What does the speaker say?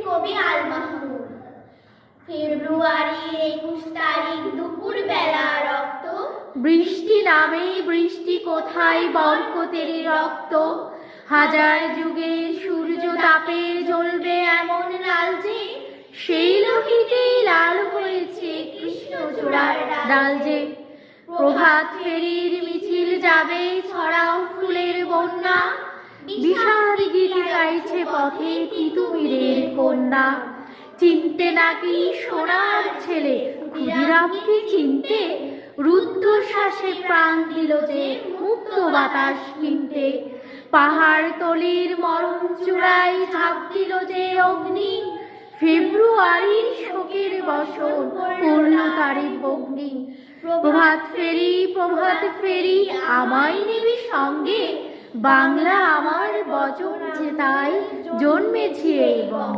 কবি আল মাহমুদ। ফেব্রুয়ারির 21 তারিখ দুপুর বেলা রক্ত বৃষ্টি নামে, বৃষ্টি কোথায় বরকতের রক্ত। হাজার যুগে সূর্য তাপে জ্বলবে এমন লালচে, সেই লোহিতে লাল হয়েছে কৃষ্ণচূড়ার ডাল যে। প্রভাত ফেরির মিছিল যাবে, ছড়াও ফুলের বন্যা, বিষাদ গীত গাইছে পথে তিতুমিরের কন্যা। চিনতে নাকি সোনার ছেলে, ক্ষুদিরামকে চিনতে, রুদ্ধশ্বাসে প্রাণ দিল যে মুক্ত বাতাস কিনতে। পাহাড় তলির মরণ চূড়ায় ঝাঁপ দিল যে অগ্নি, ফেব্রুয়ারির শোকের বসন করল তারে অগ্নি। প্রভাত ফেরি, প্রভাত ফেরি, আমায় নিবি সঙ্গে, বাংলা আমার বচন যে তাই জন্মেছি এই বঙ্গে।